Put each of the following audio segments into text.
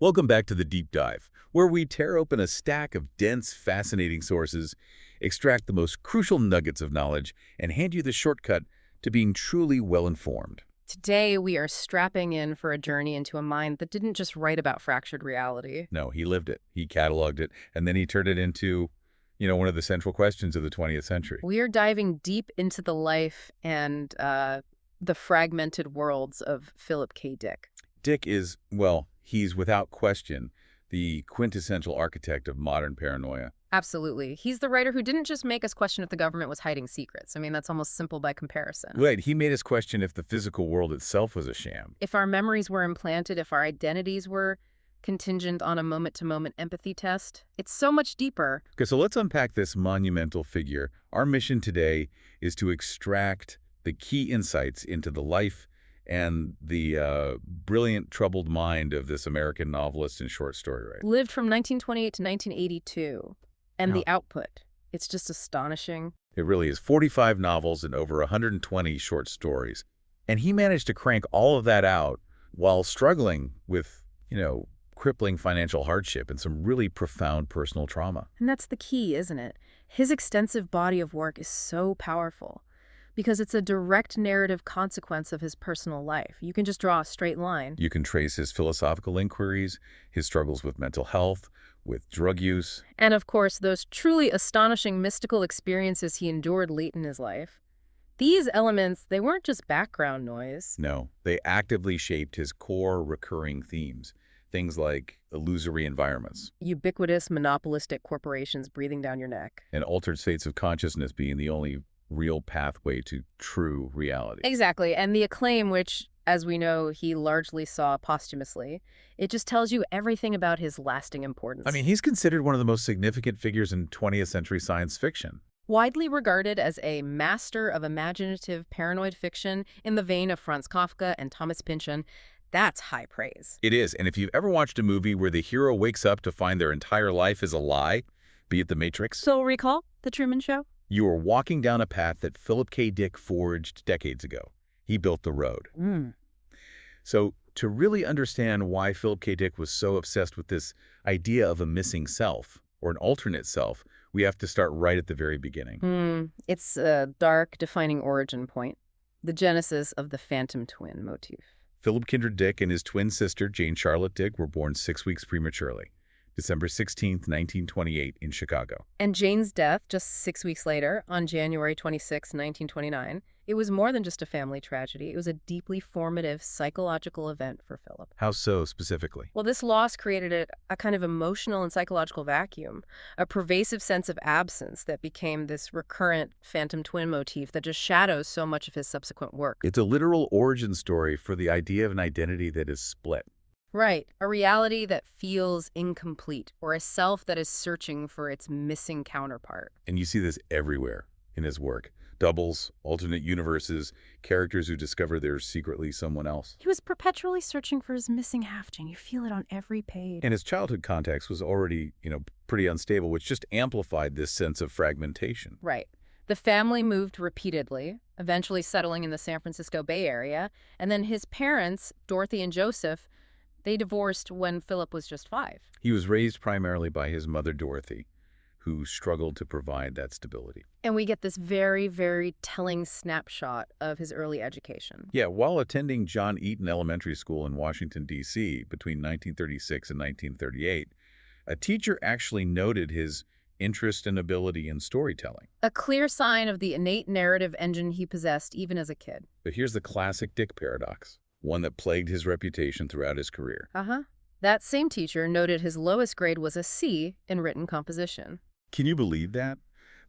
Welcome back to the Deep Dive, where we tear open a stack of dense, fascinating sources, extract the most crucial nuggets of knowledge, and hand you the shortcut to being truly well-informed. Today, we are strapping in for a journey into a mind that didn't just write about fractured reality. No, he lived it, he cataloged it, and then he turned it into, one of the central questions of the 20th century. We are diving deep into the life and the fragmented worlds of Philip K. Dick. Dick is, well, he's without question the quintessential architect of modern paranoia. Absolutely. He's the writer who didn't just make us question if the government was hiding secrets. I mean, that's almost simple by comparison. Right, he made us question if the physical world itself was a sham. If our memories were implanted, if our identities were contingent on a moment-to-moment empathy test, it's so much deeper. Okay, so let's unpack this monumental figure. Our mission today is to extract the key insights into the life and the brilliant, troubled mind of this American novelist and short story writer. Lived from 1928 to 1982. And Yeah. the output, it's just astonishing. It really is. 45 novels and over 120 short stories. And he managed to crank all of that out while struggling with, crippling financial hardship and some really profound personal trauma. And that's the key, isn't it? His extensive body of work is so powerful because it's a direct narrative consequence of his personal life. You can just draw a straight line. You can trace his philosophical inquiries, his struggles with mental health, with drug use. And of course, those truly astonishing mystical experiences he endured late in his life. These elements, they weren't just background noise. No, they actively shaped his core recurring themes. Things like illusory environments Ubiquitous, monopolistic corporations breathing down your neck. and altered states of consciousness being the only real pathway to true reality. Exactly. And the acclaim, which, as we know, he largely saw posthumously, it just tells you everything about his lasting importance. I mean, he's considered one of the most significant figures in 20th century science fiction. Widely regarded as a master of imaginative paranoid fiction in the vein of Franz Kafka and Thomas Pynchon, that's high praise. It is, and if you've ever watched a movie where the hero wakes up to find their entire life is a lie, be it The Matrix, So recall The Truman Show? you are walking down a path that Philip K. Dick forged decades ago. He built the road. So to really understand why Philip K. Dick was so obsessed with this idea of a missing self or an alternate self, we have to start right at the very beginning. It's a dark, defining origin point. The genesis of the phantom twin motif. Philip Kindred Dick and his twin sister, Jane Charlotte Dick, were born 6 weeks prematurely, December 16, 1928, in Chicago. And Jane's death just 6 weeks later, on January 26, 1929, it was more than just a family tragedy. It was a deeply formative psychological event for Philip. How so, specifically? Well, this loss created a kind of emotional and psychological vacuum, a pervasive sense of absence that became this recurrent phantom twin motif that just shadows so much of his subsequent work. It's a literal origin story for the idea of an identity that is split. Right, a reality that feels incomplete, or a self that is searching for its missing counterpart. And you see this everywhere in his work. Doubles, alternate universes, characters who discover they're secretly someone else. He was perpetually searching for his missing half-gene. You feel it on every page. And his childhood context was already, pretty unstable, which just amplified this sense of fragmentation. Right. The family moved repeatedly, eventually settling in the San Francisco Bay Area, and then his parents, Dorothy and Joseph, they divorced when Philip was just 5. He was raised primarily by his mother, Dorothy, who struggled to provide that stability. And we get this very, very telling snapshot of his early education. Yeah, while attending John Eaton Elementary School in Washington, D.C. between 1936 and 1938, a teacher actually noted his interest and ability in storytelling. A clear sign of the innate narrative engine he possessed even as a kid. But here's the classic Dick paradox, one that plagued his reputation throughout his career. That same teacher noted his lowest grade was a C in written composition. Can you believe that?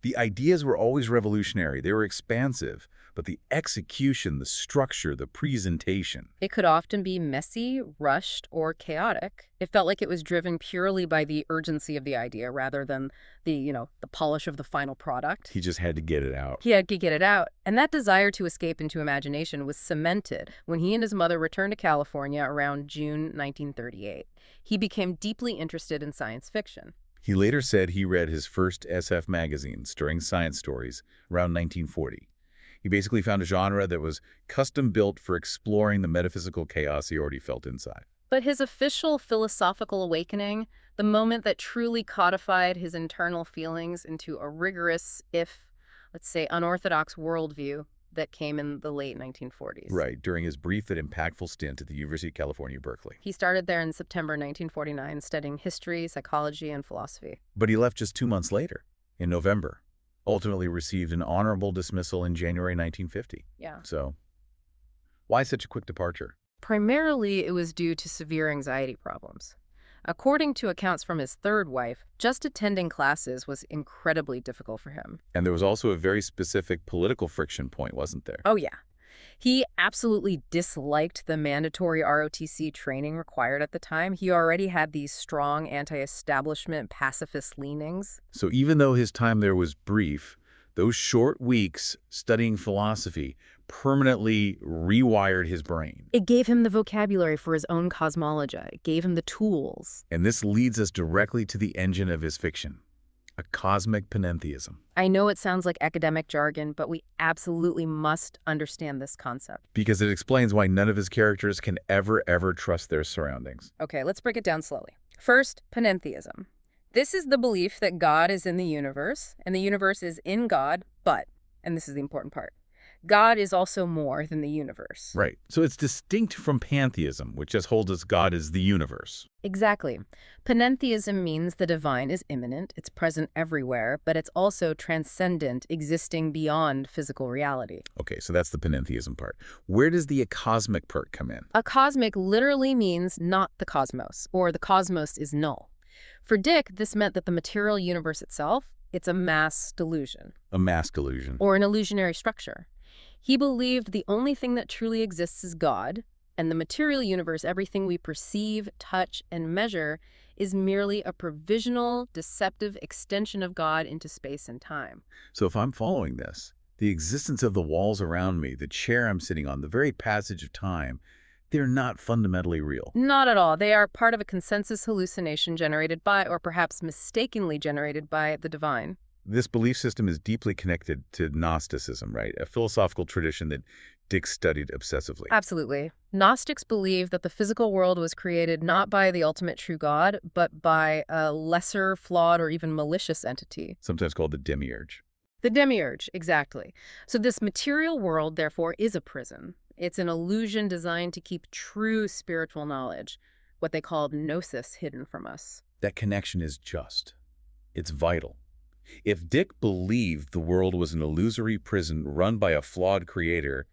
The ideas were always revolutionary. They were expansive, but the execution, the structure, the presentation. It could often be messy, rushed, or chaotic. It felt like it was driven purely by the urgency of the idea rather than the polish of the final product. He just had to get it out. He had to get it out. And that desire to escape into imagination was cemented when he and his mother returned to California around June 1938. He became deeply interested in science fiction. He later said he read his first SF magazine, Stirring Science Stories, around 1940. He basically found a genre that was custom-built for exploring the metaphysical chaos he already felt inside. But his official philosophical awakening, the moment that truly codified his internal feelings into a rigorous, if, let's say, unorthodox worldview that came in the late 1940s. Right, during his brief but impactful stint at the University of California, Berkeley. He started there in September 1949, studying history, psychology, and philosophy. But he left just 2 months later, in November, ultimately received an honorable dismissal in January 1950. Yeah. So, why such a quick departure? Primarily, it was due to severe anxiety problems. According to accounts from his third wife, just attending classes was incredibly difficult for him. And there was also a very specific political friction point, wasn't there? Oh, yeah. He absolutely disliked the mandatory ROTC training required at the time. He already had these strong anti-establishment pacifist leanings. So even though his time there was brief, those short weeks studying philosophy permanently rewired his brain. It gave him the vocabulary for his own cosmology. It gave him the tools. And this leads us directly to the engine of his fiction, a cosmic panentheism. I know it sounds like academic jargon, but we absolutely must understand this concept. Because it explains why none of his characters can ever trust their surroundings. Okay, let's break it down slowly. First, panentheism. This is the belief that God is in the universe, and the universe is in God, but, and this is the important part, God is also more than the universe. Right. So it's distinct from pantheism, which just holds as God is the universe. Exactly. Panentheism means the divine is immanent, it's present everywhere, but it's also transcendent, existing beyond physical reality. Okay, so that's the panentheism part. Where does the acosmic part come in? Acosmic literally means not the cosmos, or the cosmos is null. For Dick, this meant that the material universe itself, it's a mass delusion. A mass delusion. Or an illusionary structure. He believed the only thing that truly exists is God, and the material universe, everything we perceive, touch, and measure, is merely a provisional, deceptive extension of God into space and time. So if I'm following this, the existence of the walls around me, the chair I'm sitting on, the very passage of time, they're not fundamentally real. Not at all. They are part of a consensus hallucination generated by, or perhaps mistakenly generated by, the divine. This belief system is deeply connected to Gnosticism, right? A philosophical tradition that Dick studied obsessively. Absolutely. Gnostics believe that the physical world was created not by the ultimate true God, but by a lesser, flawed, or even malicious entity. Sometimes called the demiurge. The demiurge, exactly. So this material world, therefore, is a prison. It's an illusion designed to keep true spiritual knowledge, what they call gnosis, hidden from us. That connection is just. It's vital. If Dick believed the world was an illusory prison run by a flawed creator,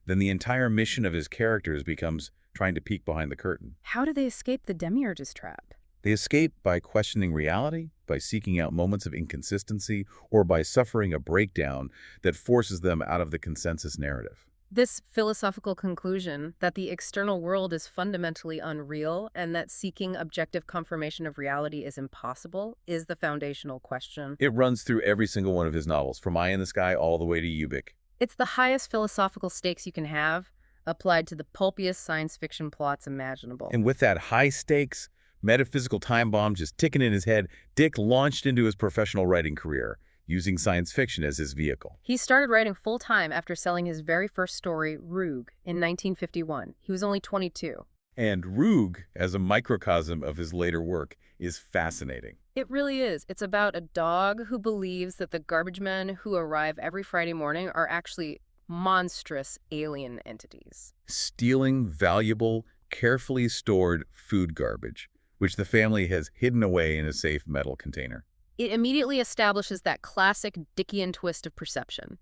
then the entire mission of his characters becomes trying to peek behind the curtain. How do they escape the demiurge's trap? They escape by questioning reality, by seeking out moments of inconsistency, or by suffering a breakdown that forces them out of the consensus narrative. This philosophical conclusion that the external world is fundamentally unreal and that seeking objective confirmation of reality is impossible is the foundational question. It runs through every single one of his novels, from Eye in the Sky all the way to Ubik. It's the highest philosophical stakes you can have, applied to the pulpiest science fiction plots imaginable. And with that high-stakes, metaphysical time bomb just ticking in his head, Dick launched into his professional writing career, using science fiction as his vehicle. He started writing full-time after selling his very first story, Roog, in 1951. He was only 22. And Roog, as a microcosm of his later work, is fascinating. It really is. It's about a dog who believes that the garbage men who arrive every Friday morning are actually monstrous alien entities. Stealing valuable, carefully stored food garbage, which the family has hidden away in a safe metal container. It immediately establishes that classic Dickian twist of perception.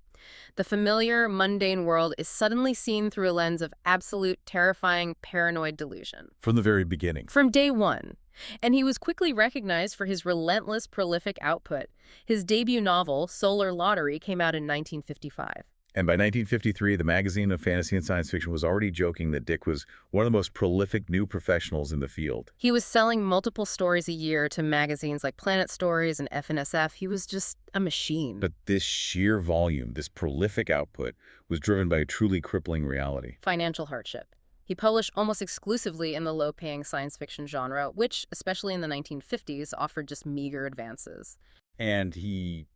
The familiar, mundane world is suddenly seen through a lens of absolute, terrifying, paranoid delusion. From the very beginning. From day one. And he was quickly recognized for his relentless, prolific output. His debut novel, Solar Lottery, came out in 1955. And by 1953, the magazine of fantasy and science fiction was already joking that Dick was one of the most prolific new professionals in the field. He was selling multiple stories a year to magazines like Planet Stories and FNSF. He was just a machine. But this sheer volume, this prolific output, was driven by a truly crippling reality. Financial hardship. He published almost exclusively in the low-paying science fiction genre, which, especially in the 1950s, offered just meager advances. And he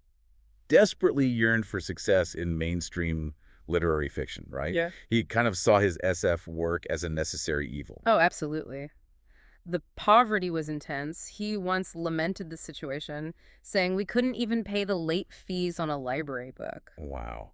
desperately yearned for success in mainstream literary fiction, right? Yeah. He kind of saw his SF work as a necessary evil. Oh, absolutely. The poverty was intense. He once lamented the situation, saying we couldn't even pay the late fees on a library book. Wow.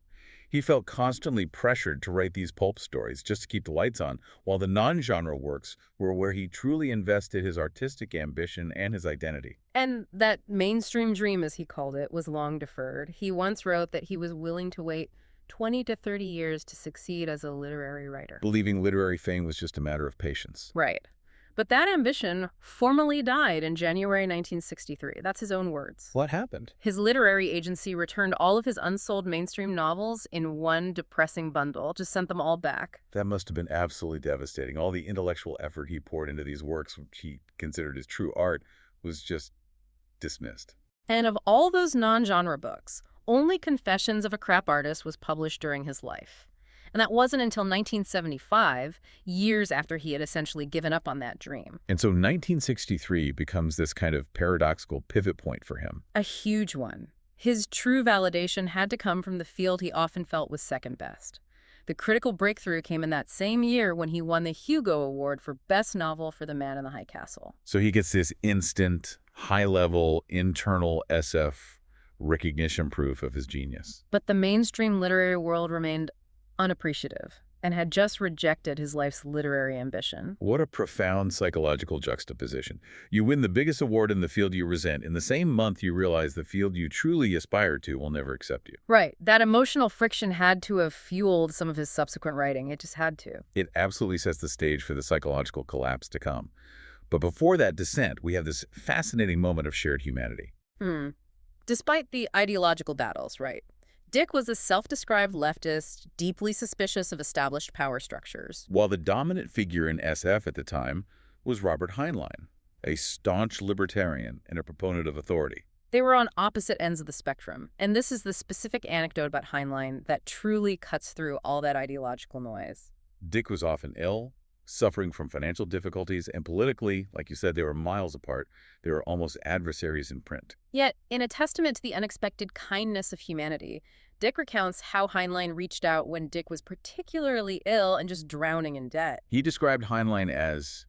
He felt constantly pressured to write these pulp stories just to keep the lights on, while the non-genre works were where he truly invested his artistic ambition and his identity. And that mainstream dream, as he called it, was long deferred. He once wrote that he was willing to wait 20 to 30 years to succeed as a literary writer. Believing literary fame was just a matter of patience. Right. But that ambition formally died in January 1963. That's his own words. What happened? His literary agency returned all of his unsold mainstream novels in one depressing bundle, just sent them all back. That must have been absolutely devastating. All the intellectual effort he poured into these works, which he considered his true art, was just dismissed. And of all those non-genre books, only Confessions of a Crap Artist was published during his life. And that wasn't until 1975, years after he had essentially given up on that dream. And so 1963 becomes this kind of paradoxical pivot point for him. A huge one. His true validation had to come from the field he often felt was second best. The critical breakthrough came in that same year when he won the Hugo Award for Best Novel for The Man in the High Castle. So he gets this instant, high-level, internal SF recognition proof of his genius. But the mainstream literary world remained unappreciative and had just rejected his life's literary ambition. What a profound psychological juxtaposition. You win the biggest award in the field you resent. In the same month, you realize the field you truly aspire to will never accept you. Right. That emotional friction had to have fueled some of his subsequent writing. It just had to. It absolutely sets the stage for the psychological collapse to come. But before that descent, we have this fascinating moment of shared humanity. Despite the ideological battles, right? Dick was a self-described leftist, deeply suspicious of established power structures. While the dominant figure in SF at the time was Robert Heinlein, a staunch libertarian and a proponent of authority. They were on opposite ends of the spectrum, and this is the specific anecdote about Heinlein that truly cuts through all that ideological noise. Dick was often ill, suffering from financial difficulties, and politically, like you said, they were miles apart. They were almost adversaries in print. Yet, in a testament to the unexpected kindness of humanity, Dick recounts how Heinlein reached out when Dick was particularly ill and just drowning in debt. He described Heinlein as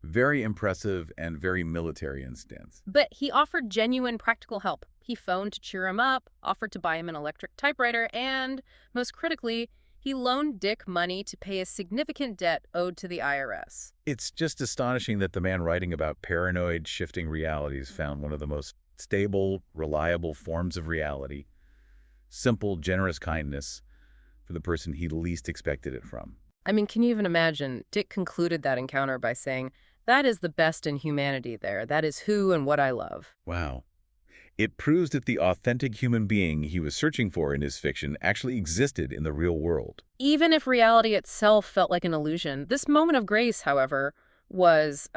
very impressive and very military in stance. But he offered genuine practical help. He phoned to cheer him up, offered to buy him an electric typewriter, and, most critically, he loaned Dick money to pay a significant debt owed to the IRS. It's just astonishing that the man writing about paranoid, shifting realities found one of the most stable, reliable forms of reality, simple, generous kindness for the person he least expected it from. I mean, can you even imagine? Dick concluded that encounter by saying, "That is the best in humanity there. That is who and what I love." Wow. It proves that the authentic human being he was searching for in his fiction actually existed in the real world. Even if reality itself felt like an illusion, this moment of grace, however, was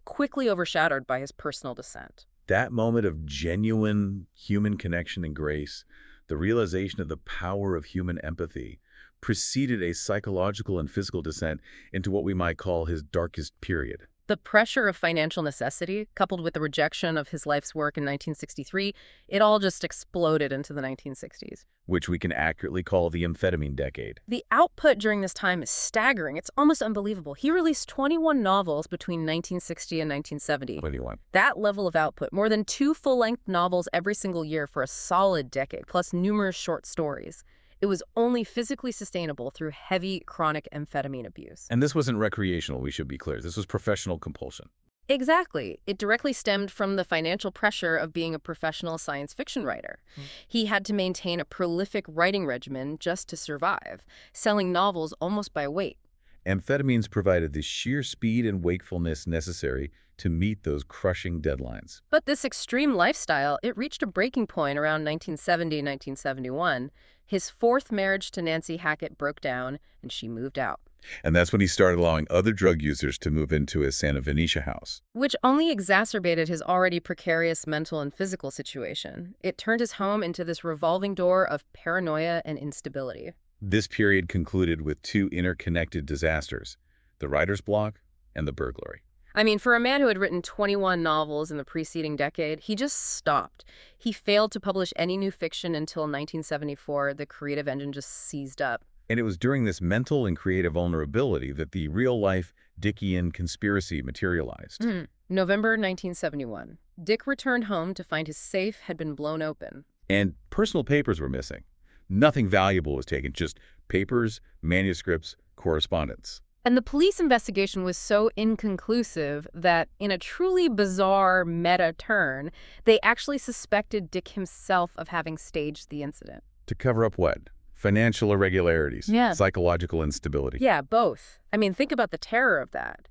quickly overshadowed by his personal descent. That moment of genuine human connection and grace, the realization of the power of human empathy, preceded a psychological and physical descent into what we might call his darkest period. The pressure of financial necessity, coupled with the rejection of his life's work in 1963, it all just exploded into the 1960s. Which we can accurately call the amphetamine decade. The output during this time is staggering. It's almost unbelievable. He released 21 novels between 1960 and 1970. 21. That level of output, more than 2 full-length novels every single year for a solid decade, plus numerous short stories. It was only physically sustainable through heavy, chronic amphetamine abuse. And this wasn't recreational, we should be clear. This was professional compulsion. Exactly. It directly stemmed from the financial pressure of being a professional science fiction writer. He had to maintain a prolific writing regimen just to survive, selling novels almost by weight. Amphetamines provided the sheer speed and wakefulness necessary to meet those crushing deadlines. But this extreme lifestyle, it reached a breaking point around 1970, 1971. His fourth marriage to Nancy Hackett broke down, and she moved out. And that's when he started allowing other drug users to move into his Santa Venetia house. Which only exacerbated his already precarious mental and physical situation. It turned his home into this revolving door of paranoia and instability. This period concluded with 2 interconnected disasters, the writer's block and the burglary. I mean, for a man who had written 21 novels in the preceding decade, he just stopped. He failed to publish any new fiction until 1974. The creative engine just seized up. And it was during this mental and creative vulnerability that the real-life Dickian conspiracy materialized. November 1971. Dick returned home to find his safe had been blown open. And personal papers were missing. Nothing valuable was taken, just papers, manuscripts, correspondence. And the police investigation was so inconclusive that, in a truly bizarre meta-turn, they actually suspected Dick himself of having staged the incident. To cover up what? Financial irregularities, Yeah. psychological instability. Yeah, both. I mean, think about the terror of that.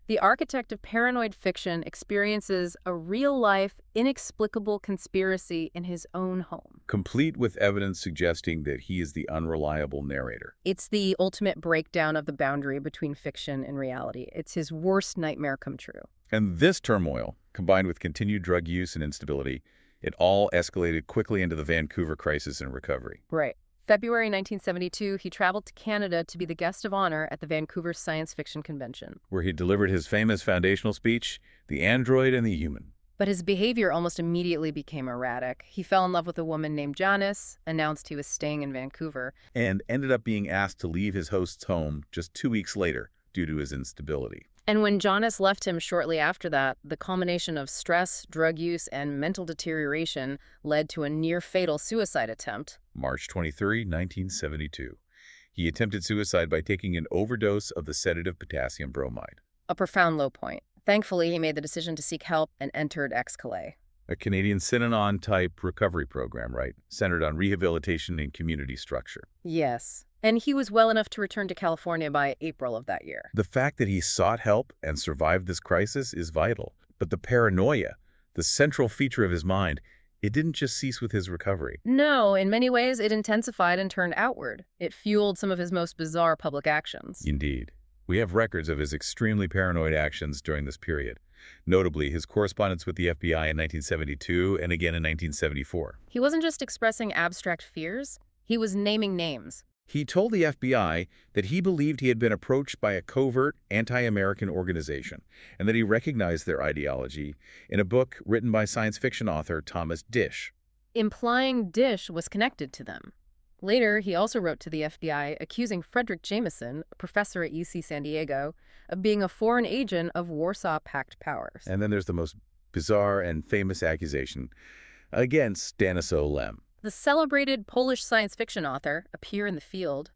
The architect of paranoid fiction experiences a real-life, inexplicable conspiracy in his own home. Complete with evidence suggesting that he is the unreliable narrator. It's the ultimate breakdown of the boundary between fiction and reality. It's his worst nightmare come true. And this turmoil, combined with continued drug use and instability, it all escalated quickly into the Vancouver crisis and recovery. Right. February 1972, he traveled to Canada to be the guest of honor at the Vancouver Science Fiction Convention. Where he delivered his famous foundational speech, The Android and the Human. But his behavior almost immediately became erratic. He fell in love with a woman named Janice, announced he was staying in Vancouver, And ended up being asked to leave his host's home just 2 weeks later due to his instability. And when Janice left him shortly after that, the culmination of stress, drug use, and mental deterioration led to a near-fatal suicide attempt. March 23, 1972. He attempted suicide by taking an overdose of the sedative potassium bromide. A profound low point. Thankfully, he made the decision to seek help and entered Ex-Calais. A Canadian Synanon-type recovery program, right? Centered on rehabilitation and community structure. Yes. And he was well enough to return to California by April of that year. The fact that he sought help and survived this crisis is vital. But the paranoia, the central feature of his mind, it didn't just cease with his recovery. No, in many ways, it intensified and turned outward. It fueled some of his most bizarre public actions. Indeed. We have records of his extremely paranoid actions during this period. Notably, his correspondence with the FBI in 1972 and again in 1974. He wasn't just expressing abstract fears, he was naming names. He told the FBI that he believed he had been approached by a covert anti-American organization and that he recognized their ideology in a book written by science fiction author Thomas Disch. Implying Disch was connected to them. Later, he also wrote to the FBI accusing Frederick Jameson, a professor at UC San Diego, of being a foreign agent of Warsaw Pact powers. And then there's the most bizarre and famous accusation against Stanislaw Lem. The celebrated Polish science fiction author, a peer in the field,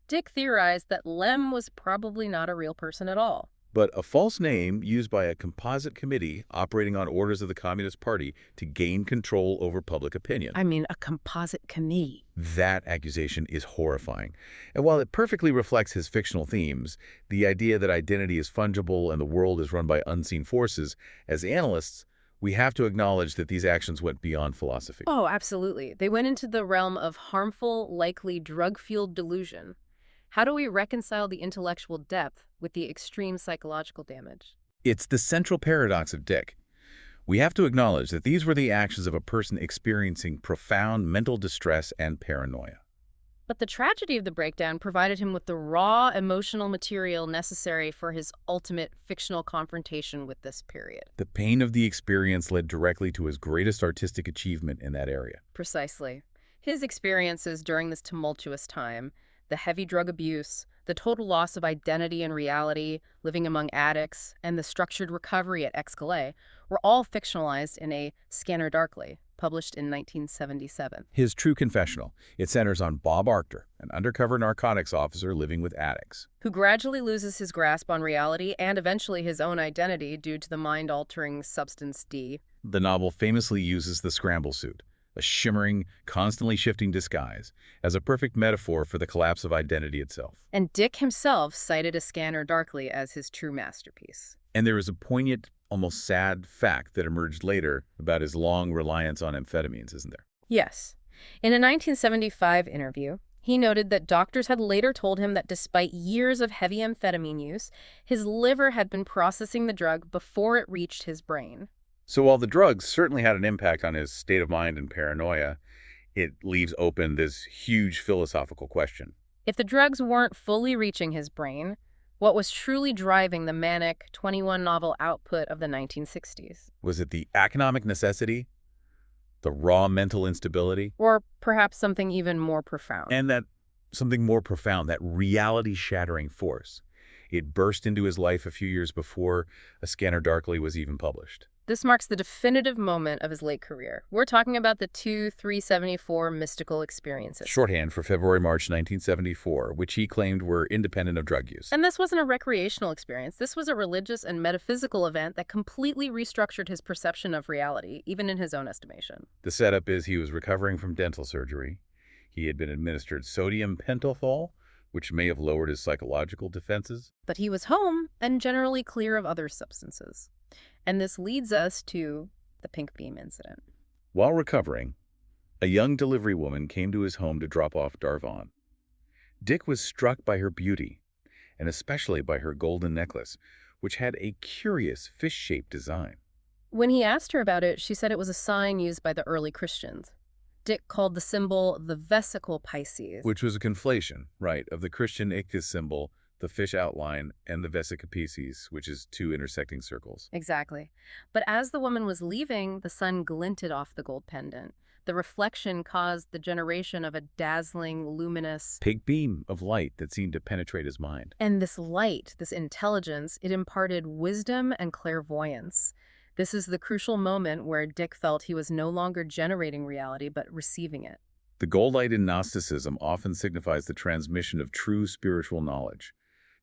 Dick theorized that Lem was probably not a real person at all. But a false name used by a composite committee operating on orders of the Communist Party to gain control over public opinion. I mean, a composite committee. That accusation is horrifying. And while it perfectly reflects his fictional themes, the idea that identity is fungible and the world is run by unseen forces, as analysts, we have to acknowledge that these actions went beyond philosophy. Oh, absolutely. They went into the realm of harmful, likely drug-fueled delusion. How do we reconcile the intellectual depth with the extreme psychological damage? It's the central paradox of Dick. We have to acknowledge that these were the actions of a person experiencing profound mental distress and paranoia. But the tragedy of the breakdown provided him with the raw emotional material necessary for his ultimate fictional confrontation with this period. The pain of the experience led directly to his greatest artistic achievement in that area. Precisely. His experiences during this tumultuous time, the heavy drug abuse, the total loss of identity and reality, living among addicts, and the structured recovery at Ex-Calais were all fictionalized in a Scanner Darkly, published in 1977. His true confessional. It centers on Bob Arctor, an undercover narcotics officer living with addicts, who gradually loses his grasp on reality and eventually his own identity due to the mind-altering substance D. The novel famously uses the scramble suit, a shimmering, constantly shifting disguise, as a perfect metaphor for the collapse of identity itself. And Dick himself cited A Scanner Darkly as his true masterpiece. And there is a poignant, almost sad fact that emerged later about his long reliance on amphetamines, isn't there? Yes. In a 1975 interview, he noted that doctors had later told him that despite years of heavy amphetamine use, his liver had been processing the drug before it reached his brain. So while the drugs certainly had an impact on his state of mind and paranoia, it leaves open this huge philosophical question. If the drugs weren't fully reaching his brain, what was truly driving the manic 21-novel output of the 1960s? Was it the economic necessity? The raw mental instability? Or perhaps something even more profound? And that something more profound, that reality-shattering force. It burst into his life a few years before A Scanner Darkly was even published. This marks the definitive moment of his late career. We're talking about the 374 mystical experiences. Shorthand for February-March 1974, which he claimed were independent of drug use. And this wasn't a recreational experience. This was a religious and metaphysical event that completely restructured his perception of reality, even in his own estimation. The setup is he was recovering from dental surgery. He had been administered sodium pentothal, which may have lowered his psychological defenses. But he was home and generally clear of other substances. And this leads us to the pink beam incident. While recovering, a young delivery woman came to his home to drop off Darvon. Dick was struck by her beauty, and especially by her golden necklace, which had a curious fish-shaped design. When he asked her about it, she said it was a sign used by the early Christians. Dick called the symbol the vesicle Pisces. Which was a conflation, right, of the Christian ichthys symbol, the fish outline, and the vesica Pisces, which is two intersecting circles. Exactly. But as the woman was leaving, the sun glinted off the gold pendant. The reflection caused the generation of a dazzling, luminous pink beam of light that seemed to penetrate his mind. And this light, this intelligence, it imparted wisdom and clairvoyance. This is the crucial moment where Dick felt he was no longer generating reality, but receiving it. The gold light in Gnosticism often signifies the transmission of true spiritual knowledge,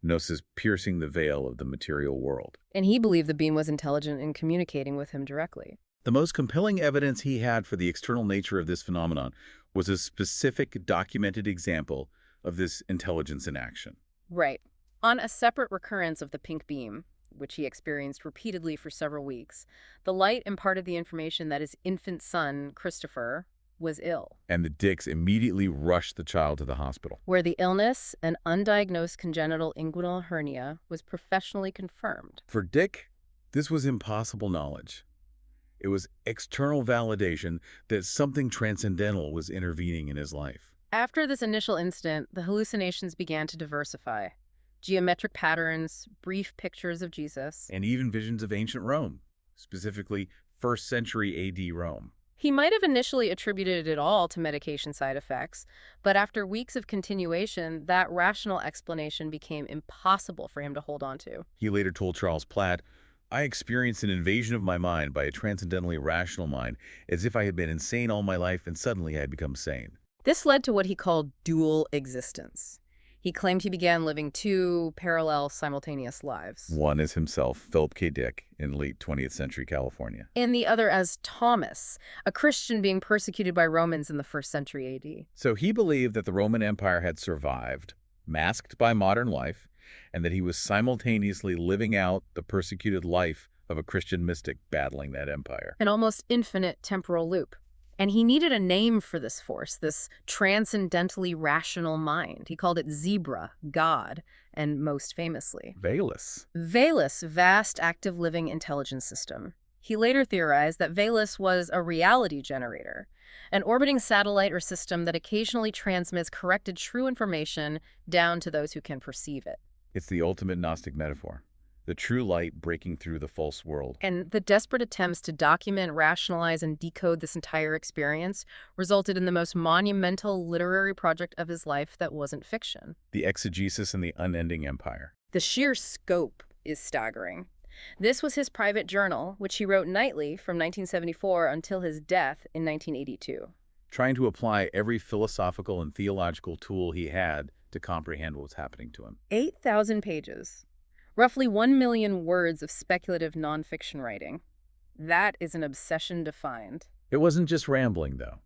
gnosis piercing the veil of the material world. And he believed the beam was intelligent in communicating with him directly. The most compelling evidence he had for the external nature of this phenomenon was a specific documented example of this intelligence in action. Right. On a separate recurrence of the pink beam, which he experienced repeatedly for several weeks, the light imparted the information that his infant son, Christopher, was ill. And the Dicks immediately rushed the child to the hospital, where the illness, an undiagnosed congenital inguinal hernia, was professionally confirmed. For Dick, this was impossible knowledge. It was external validation that something transcendental was intervening in his life. After this initial incident, the hallucinations began to diversify. Geometric patterns, brief pictures of Jesus, and even visions of ancient Rome, specifically 1st century A.D. Rome. He might have initially attributed it all to medication side effects, but after weeks of continuation, that rational explanation became impossible for him to hold on to. He later told Charles Platt, "I experienced an invasion of my mind by a transcendently rational mind, as if I had been insane all my life and suddenly I had become sane." This led to what he called dual existence. He claimed he began living two parallel, simultaneous lives. One as himself, Philip K. Dick, in late 20th century California. And the other as Thomas, a Christian being persecuted by Romans in the 1st century A.D. So he believed that the Roman Empire had survived, masked by modern life, and that he was simultaneously living out the persecuted life of a Christian mystic battling that empire. An almost infinite temporal loop. And he needed a name for this force, this transcendently rational mind. He called it Zebra, God, and most famously, Velis. Velis, vast active living intelligence system. He later theorized that Velis was a reality generator, an orbiting satellite or system that occasionally transmits corrected true information down to those who can perceive it. It's the ultimate Gnostic metaphor. The true light breaking through the false world. And the desperate attempts to document, rationalize, and decode this entire experience resulted in the most monumental literary project of his life that wasn't fiction. The Exegesis and the Unending Empire. The sheer scope is staggering. This was his private journal, which he wrote nightly from 1974 until his death in 1982. Trying to apply every philosophical and theological tool he had to comprehend what was happening to him. 8,000 pages. Roughly 1 million words of speculative nonfiction writing. That is an obsession defined. It wasn't just rambling, though.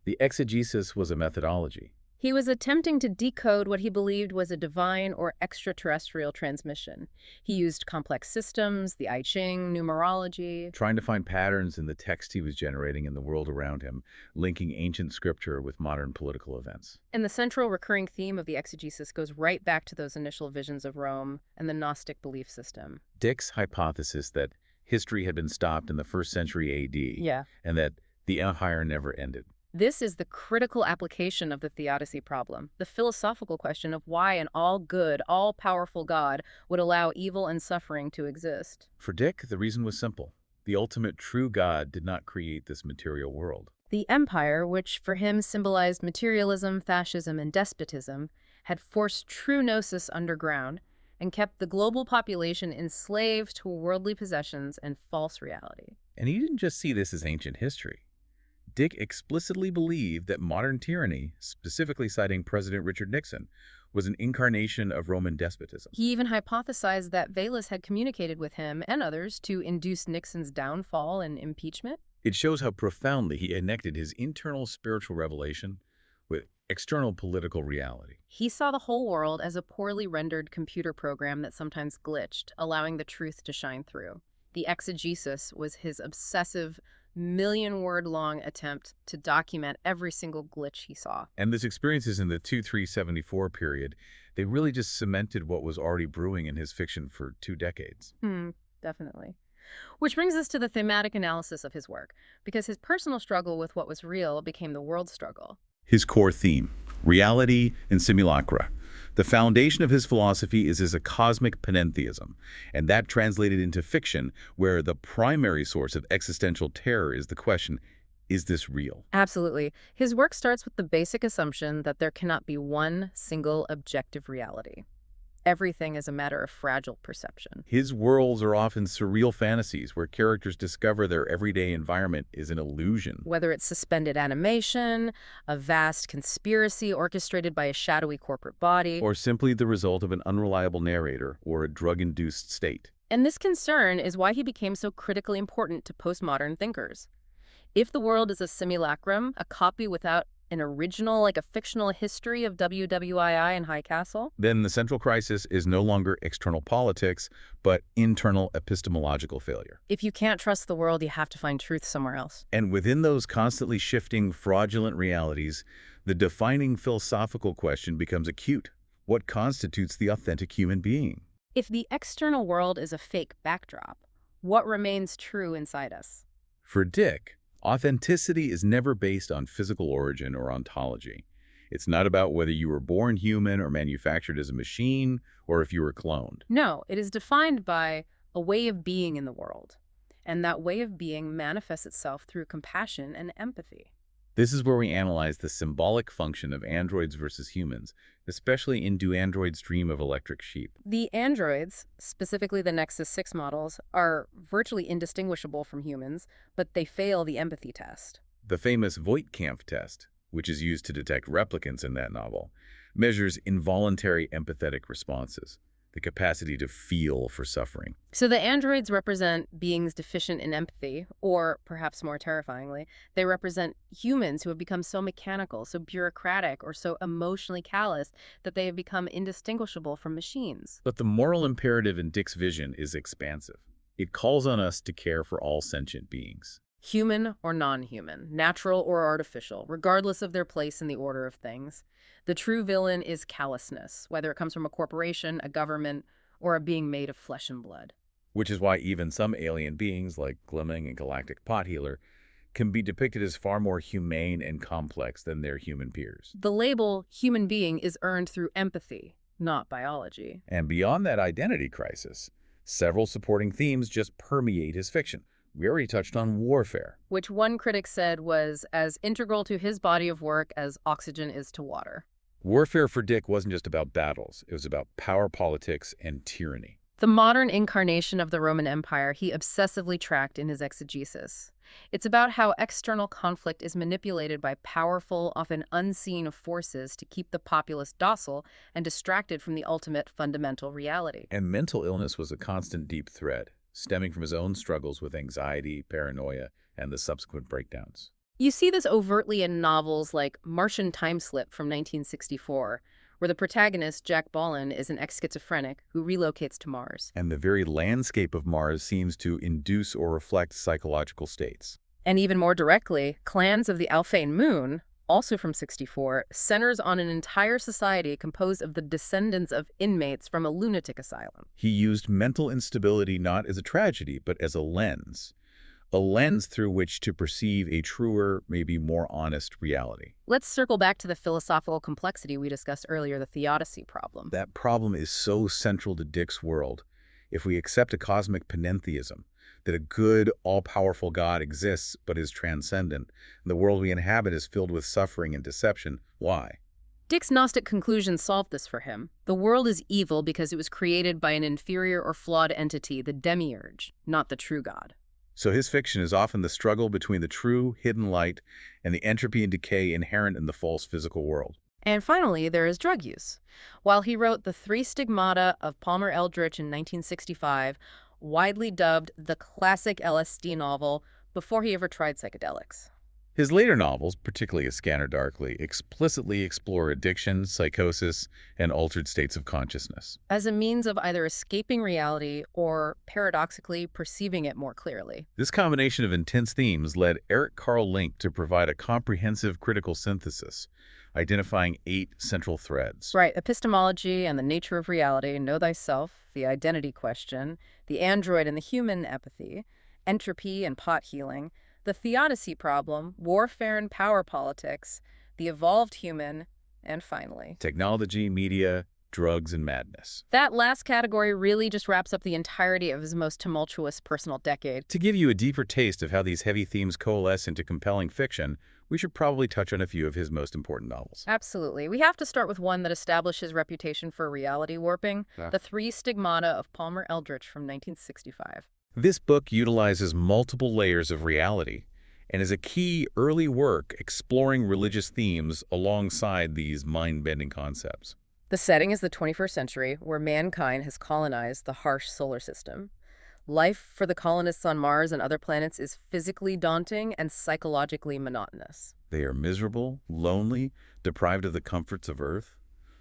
The exegesis was a methodology. He was attempting to decode what he believed was a divine or extraterrestrial transmission. He used complex systems, the I Ching, numerology. Trying to find patterns in the text he was generating in the world around him, linking ancient scripture with modern political events. And the central recurring theme of the exegesis goes right back to those initial visions of Rome and the Gnostic belief system. Dick's hypothesis that history had been stopped in the 1st century A.D. And that the empire never ended. This is the critical application of the theodicy problem, the philosophical question of why an all-good, all-powerful God would allow evil and suffering to exist. For Dick, the reason was simple. The ultimate true God did not create this material world. The empire, which for him symbolized materialism, fascism, and despotism, had forced true gnosis underground and kept the global population enslaved to worldly possessions and false reality. And he didn't just see this as ancient history. Dick explicitly believed that modern tyranny, specifically citing President Richard Nixon, was an incarnation of Roman despotism. He even hypothesized that Velas had communicated with him and others to induce Nixon's downfall and impeachment. It shows how profoundly he connected his internal spiritual revelation with external political reality. He saw the whole world as a poorly rendered computer program that sometimes glitched, allowing the truth to shine through. The exegesis was his obsessive, million-word-long attempt to document every single glitch he saw. And these experiences in the 2374 period, they really just cemented what was already brewing in his fiction for 2 decades. Definitely. Which brings us to the thematic analysis of his work, because his personal struggle with what was real became the world struggle. His core theme, reality and simulacra. The foundation of his philosophy is as a cosmic panentheism, and that translated into fiction, where the primary source of existential terror is the question, is this real? Absolutely. His work starts with the basic assumption that there cannot be one single objective reality. Everything is a matter of fragile perception. His worlds are often surreal fantasies where characters discover their everyday environment is an illusion. Whether it's suspended animation, a vast conspiracy orchestrated by a shadowy corporate body, Or simply the result of an unreliable narrator or a drug-induced state. and this concern is why he became so critically important to postmodern thinkers. If the world is a simulacrum, a copy without an original, like a fictional history of WWII and High Castle, Then the central crisis is no longer external politics, but internal epistemological failure. if you can't trust the world, you have to find truth somewhere else. And within those constantly shifting, fraudulent realities, the defining philosophical question becomes acute. What constitutes the authentic human being? If the external world is a fake backdrop, what remains true inside us? For Dick, authenticity is never based on physical origin or ontology. It's not about whether you were born human or manufactured as a machine, or if you were cloned. No, it is defined by a way of being in the world. And that way of being manifests itself through compassion and empathy. This is where we analyze the symbolic function of androids versus humans, especially in Do Androids Dream of Electric Sheep? The androids, specifically the Nexus 6 models, are virtually indistinguishable from humans, but they fail the empathy test. The famous Voight-Kampff test, which is used to detect replicants in that novel, measures involuntary empathetic responses, the capacity to feel for suffering. So the androids represent beings deficient in empathy, or perhaps more terrifyingly, they represent humans who have become so mechanical, so bureaucratic, or so emotionally callous that they have become indistinguishable from machines. But the moral imperative in Dick's vision is expansive. It calls on us to care for all sentient beings. Human or non-human, natural or artificial, regardless of their place in the order of things. The true villain is callousness, whether it comes from a corporation, a government, or a being made of flesh and blood. Which is why even some alien beings, like Glimming and Galactic Pot Healer, can be depicted as far more humane and complex than their human peers. The label human being is earned through empathy, not biology. And beyond that identity crisis, several supporting themes just permeate his fiction. We already touched on warfare, Which one critic said was as integral to his body of work as oxygen is to water. Warfare for Dick wasn't just about battles. It was about power politics and tyranny. The modern incarnation of the Roman Empire he obsessively tracked in his exegesis. It's about how external conflict is manipulated by powerful, often unseen forces to keep the populace docile and distracted from the ultimate fundamental reality. And mental illness was a constant deep thread, stemming from his own struggles with anxiety, paranoia, and the subsequent breakdowns. You see this overtly in novels like Martian Timeslip from 1964, where the protagonist, Jack Bolan, is an ex-schizophrenic who relocates to Mars. And the very landscape of Mars seems to induce or reflect psychological states. And even more directly, Clans of the Alphane Moon, also from 64, centers on an entire society composed of the descendants of inmates from a lunatic asylum. He used mental instability not as a tragedy, but as a lens through which to perceive a truer, maybe more honest reality. Let's circle back to the philosophical complexity we discussed earlier, the theodicy problem. That problem is so central to Dick's world. If we accept a cosmic panentheism, that a good, all-powerful God exists but is transcendent, and the world we inhabit is filled with suffering and deception. Why? Dick's Gnostic conclusions solved this for him. The world is evil because it was created by an inferior or flawed entity, the demiurge, not the true God. So his fiction is often the struggle between the true, hidden light and the entropy and decay inherent in the false physical world. And finally, there is drug use. While he wrote The Three Stigmata of Palmer Eldritch in 1965, widely dubbed the classic LSD novel, before he ever tried psychedelics. His later novels, particularly A Scanner Darkly, explicitly explore addiction, psychosis, and altered states of consciousness. As a means of either escaping reality or, paradoxically, perceiving it more clearly. This combination of intense themes led Eric Carl Link to provide a comprehensive critical synthesis, identifying 8 central threads. Right, epistemology and the nature of reality, know thyself, the identity question, the android and the human apathy, entropy and pot healing, the theodicy problem, warfare and power politics, the evolved human, and finally, Technology, media, drugs, and madness. that last category really just wraps up the entirety of his most tumultuous personal decade. To give you a deeper taste of how these heavy themes coalesce into compelling fiction, we should probably touch on a few of his most important novels. Absolutely. We have to start with one that established his reputation for reality warping, The Three Stigmata of Palmer Eldritch from 1965. This book utilizes multiple layers of reality and is a key early work exploring religious themes alongside these mind-bending concepts. The setting is the 21st century, where mankind has colonized the harsh solar system. Life for the colonists on Mars and other planets is physically daunting and psychologically monotonous. They are miserable, lonely, deprived of the comforts of Earth.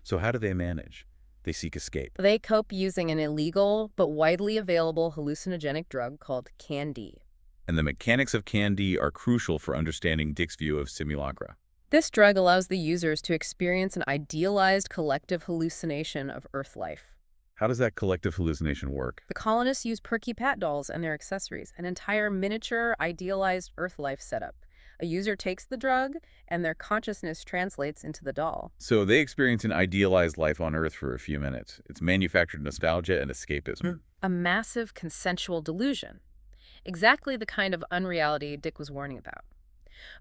So how do they manage? They seek escape. They cope using an illegal but widely available hallucinogenic drug called Candy. And the mechanics of Candy are crucial for understanding Dick's view of simulacra. This drug allows the users to experience an idealized collective hallucination of Earth life. How does that collective hallucination work? The colonists use Perky Pat dolls and their accessories, an entire miniature, idealized Earth life setup. A user takes the drug, and their consciousness translates into the doll. So they experience an idealized life on Earth for a few minutes. It's manufactured nostalgia and escapism. A massive consensual delusion. Exactly the kind of unreality Dick was warning about.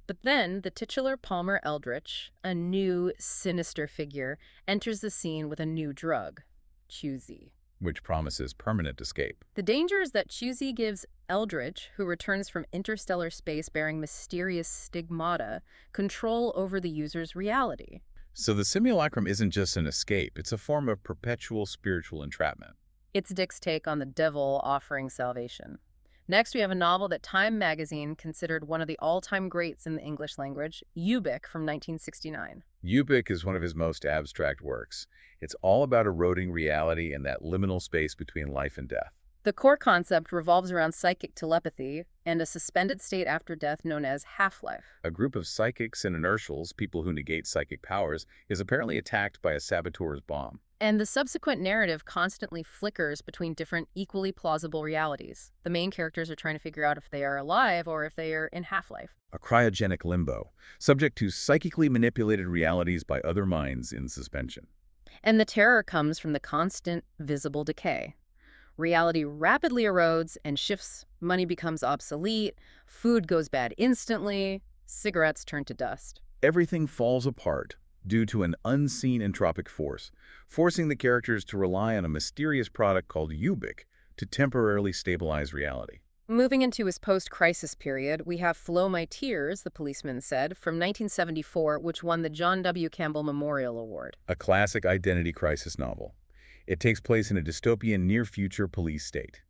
But then the titular Palmer Eldritch, a new, sinister figure, enters the scene with a new drug, Choosy. Which promises permanent escape. The danger is that Choosy gives Eldritch, who returns from interstellar space bearing mysterious stigmata, control over the user's reality. So the simulacrum isn't just an escape, it's a form of perpetual spiritual entrapment. It's Dick's take on the devil offering salvation. Next, we have a novel that Time magazine considered one of the all-time greats in the English language, Ubik from 1969. Ubik is one of his most abstract works. It's all about eroding reality in that liminal space between life and death. The core concept revolves around psychic telepathy and a suspended state after death known as half-life. A group of psychics and inertials, people who negate psychic powers, is apparently attacked by a saboteur's bomb. And the subsequent narrative constantly flickers between different equally plausible realities. The main characters are trying to figure out if they are alive or if they are in half-life. A cryogenic limbo, subject to psychically manipulated realities by other minds in suspension. And the terror comes from the constant, visible decay. Reality rapidly erodes and shifts, money becomes obsolete, food goes bad instantly, cigarettes turn to dust. Everything falls apart due to an unseen entropic force, forcing the characters to rely on a mysterious product called Ubik to temporarily stabilize reality. Moving into his post-crisis period, we have Flow My Tears, the policeman said, from 1974, which won the John W. Campbell Memorial Award. A classic identity crisis novel. It takes place in a dystopian near-future police state.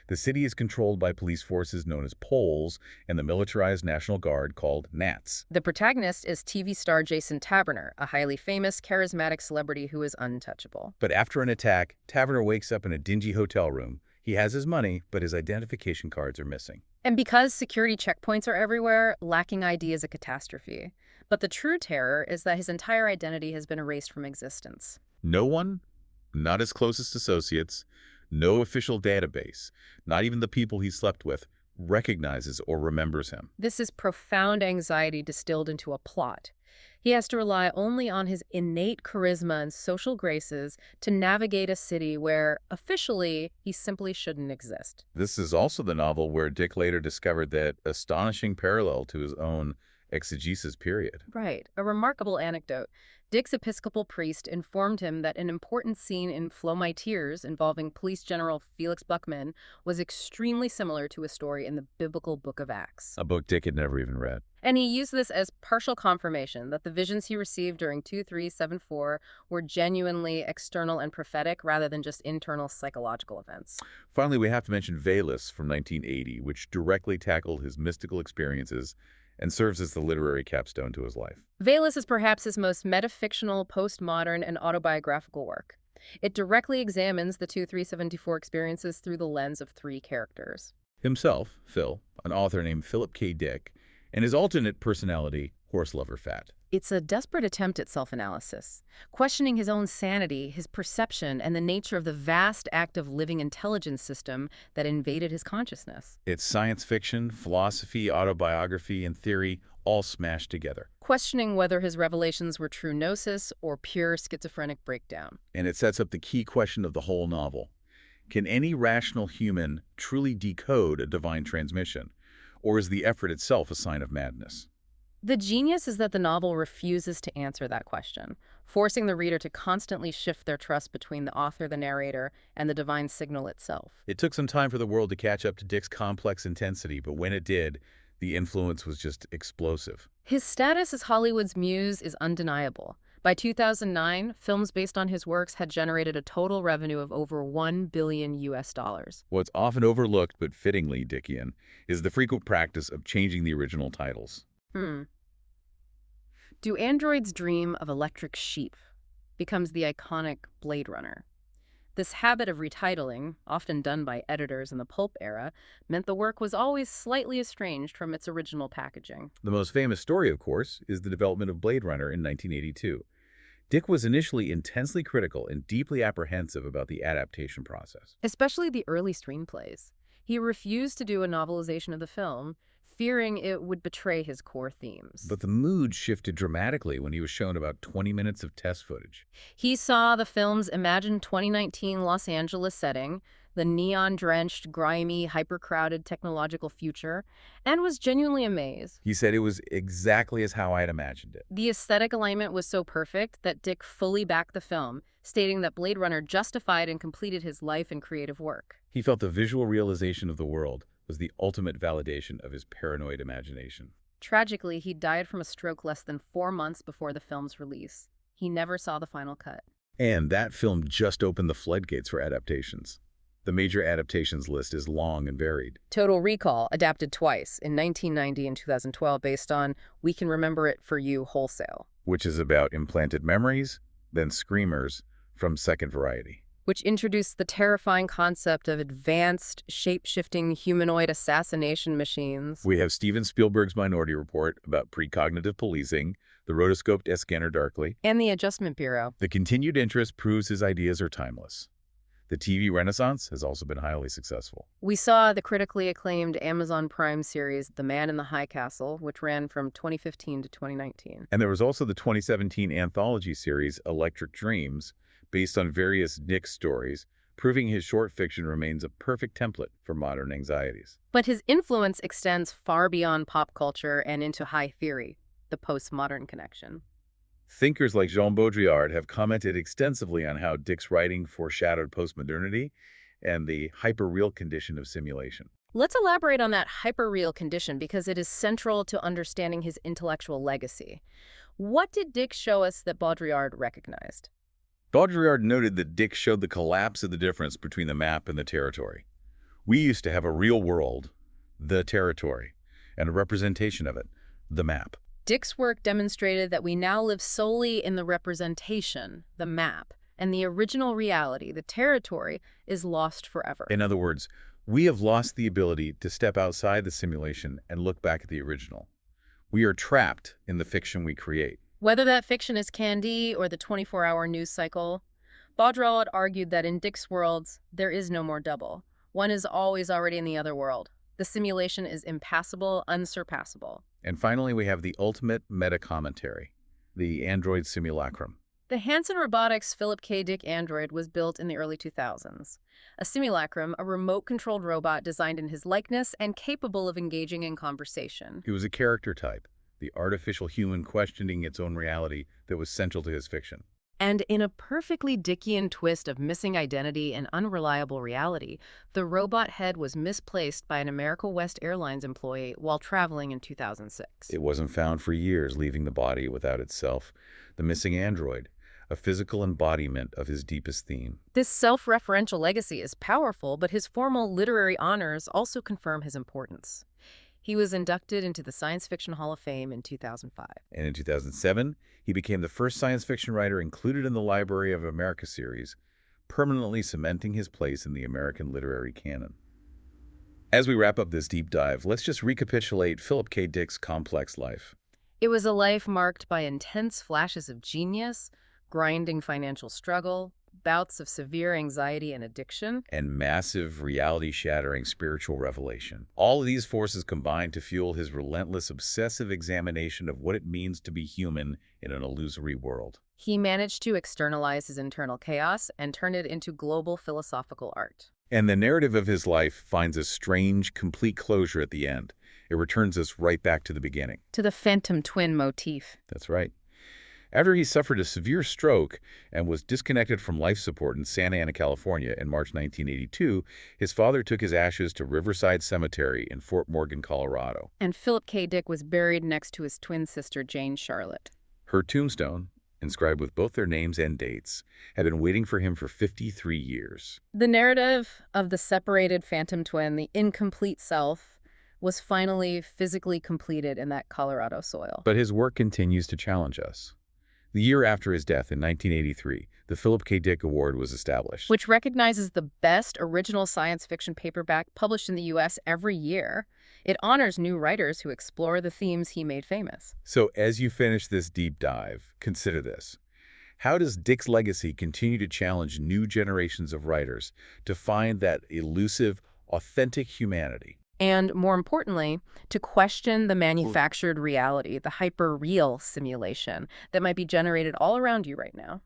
The city is controlled by police forces known as Poles and the militarized National Guard called Nats. The protagonist is TV star Jason Taverner, a highly famous, charismatic celebrity who is untouchable. But after an attack, Taverner wakes up in a dingy hotel room. He has his money, but his identification cards are missing. And because security checkpoints are everywhere, lacking ID is a catastrophe. But the true terror is that his entire identity has been erased from existence. No one, not his closest associates, no official database, not even the people he slept with, recognizes or remembers him. This is profound anxiety distilled into a plot. He has to rely only on his innate charisma and social graces to navigate a city where, officially, he simply shouldn't exist. This is also the novel where Dick later discovered that astonishing parallel to his own exegesis period. Right. A remarkable anecdote. Dick's Episcopal priest informed him that an important scene in Flow My Tears involving Police General Felix Buckman was extremely similar to a story in the biblical book of Acts. A book Dick had never even read. And he used this as partial confirmation that the visions he received during 2374 were genuinely external and prophetic rather than just internal psychological events. Finally, we have to mention Veilus from 1980, which directly tackled his mystical experiences and serves as the literary capstone to his life. Veilus is perhaps his most metafictional, postmodern, and autobiographical work. It directly examines the 2374 experiences through the lens of three characters. Himself, Phil, an author named Philip K. Dick, and his alternate personality, Horse Lover Fat. It's a desperate attempt at self-analysis, questioning his own sanity, his perception, and the nature of the vast active living intelligence system that invaded his consciousness. It's science fiction, philosophy, autobiography, and theory all smashed together. Questioning whether his revelations were true gnosis or pure schizophrenic breakdown. And it sets up the key question of the whole novel. Can any rational human truly decode a divine transmission, or is the effort itself a sign of madness? The genius is that the novel refuses to answer that question, forcing the reader to constantly shift their trust between the author, the narrator, and the divine signal itself. It took some time for the world to catch up to Dick's complex intensity, but when it did, the influence was just explosive. His status as Hollywood's muse is undeniable. By 2009, films based on his works had generated a total revenue of over $1 billion. What's often overlooked, but fittingly Dickian, is the frequent practice of changing the original titles. Do Androids Dream of Electric Sheep becomes the iconic Blade Runner. This habit of retitling, often done by editors in the pulp era, meant the work was always slightly estranged from its original packaging. The most famous story, of course, is the development of Blade Runner in 1982. Dick was initially intensely critical and deeply apprehensive about the adaptation process. Especially the early screenplays. He refused to do a novelization of the film, fearing it would betray his core themes. But the mood shifted dramatically when he was shown about 20 minutes of test footage. He saw the film's imagined 2019 Los Angeles setting, the neon-drenched, grimy, hyper-crowded technological future, and was genuinely amazed. He said it was exactly as how I had imagined it. The aesthetic alignment was so perfect that Dick fully backed the film, stating that Blade Runner justified and completed his life and creative work. He felt the visual realization of the world was the ultimate validation of his paranoid imagination. Tragically, he died from a stroke less than 4 months before the film's release. He never saw the final cut. And that film just opened the floodgates for adaptations. The major adaptations list is long and varied. Total Recall, adapted twice, in 1990 and 2012, based on We Can Remember It For You Wholesale, Which is about implanted memories, then Screamers from Second Variety, which introduced the terrifying concept of advanced, shape-shifting humanoid assassination machines. We have Steven Spielberg's Minority Report about precognitive policing, the rotoscoped Scanner Darkly, And the Adjustment Bureau. The continued interest proves his ideas are timeless. The TV renaissance has also been highly successful. We saw the critically acclaimed Amazon Prime series The Man in the High Castle, which ran from 2015 to 2019. And there was also the 2017 anthology series Electric Dreams, based on various Dick stories, proving his short fiction remains a perfect template for modern anxieties. But his influence extends far beyond pop culture and into high theory, the postmodern connection. Thinkers like Jean Baudrillard have commented extensively on how Dick's writing foreshadowed postmodernity and the hyperreal condition of simulation. Let's elaborate on that hyperreal condition because it is central to understanding his intellectual legacy. What did Dick show us that Baudrillard recognized? Baudrillard noted that Dick showed the collapse of the difference between the map and the territory. We used to have a real world, the territory, and a representation of it, the map. Dick's work demonstrated that we now live solely in the representation, the map, and the original reality, the territory, is lost forever. In other words, we have lost the ability to step outside the simulation and look back at the original. We are trapped in the fiction we create. Whether that fiction is Candy or the 24-hour news cycle, Baudrillard argued that in Dick's worlds, there is no more double. One is always already in the other world. The simulation is impassable, unsurpassable. And finally, we have the ultimate meta-commentary, the android simulacrum. The Hanson Robotics Philip K. Dick android was built in the early 2000s. A simulacrum, a remote-controlled robot designed in his likeness and capable of engaging in conversation. It was a character type, the artificial human questioning its own reality that was central to his fiction. And in a perfectly Dickian twist of missing identity and unreliable reality, the robot head was misplaced by an America West Airlines employee while traveling in 2006. It wasn't found for years, leaving the body without itself. The missing android, a physical embodiment of his deepest theme. This self-referential legacy is powerful, but his formal literary honors also confirm his importance. He was inducted into the Science Fiction Hall of Fame in 2005. And in 2007, he became the first science fiction writer included in the Library of America series, permanently cementing his place in the American literary canon. As we wrap up this deep dive, let's just recapitulate Philip K. Dick's complex life. It was a life marked by intense flashes of genius, grinding financial struggle, bouts of severe anxiety and addiction, And massive, reality-shattering spiritual revelation. All of these forces combined to fuel his relentless, obsessive examination of what it means to be human in an illusory world. He managed to externalize his internal chaos and turn it into global philosophical art. And the narrative of his life finds a strange, complete closure at the end. It returns us right back to the beginning. To the phantom twin motif. That's right. After he suffered a severe stroke and was disconnected from life support in Santa Ana, California in March 1982, his father took his ashes to Riverside Cemetery in Fort Morgan, Colorado. And Philip K. Dick was buried next to his twin sister, Jane Charlotte. Her tombstone, inscribed with both their names and dates, had been waiting for him for 53 years. The narrative of the separated phantom twin, the incomplete self, was finally physically completed in that Colorado soil. But his work continues to challenge us. The year after his death in 1983, the Philip K. Dick Award was established. Which recognizes the best original science fiction paperback published in the U.S. every year. It honors new writers who explore the themes he made famous. So as you finish this deep dive, consider this. How does Dick's legacy continue to challenge new generations of writers to find that elusive, authentic humanity? And more importantly, to question the manufactured reality, the hyper-real simulation that might be generated all around you right now.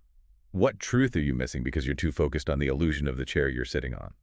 What truth are you missing because you're too focused on the illusion of the chair you're sitting on?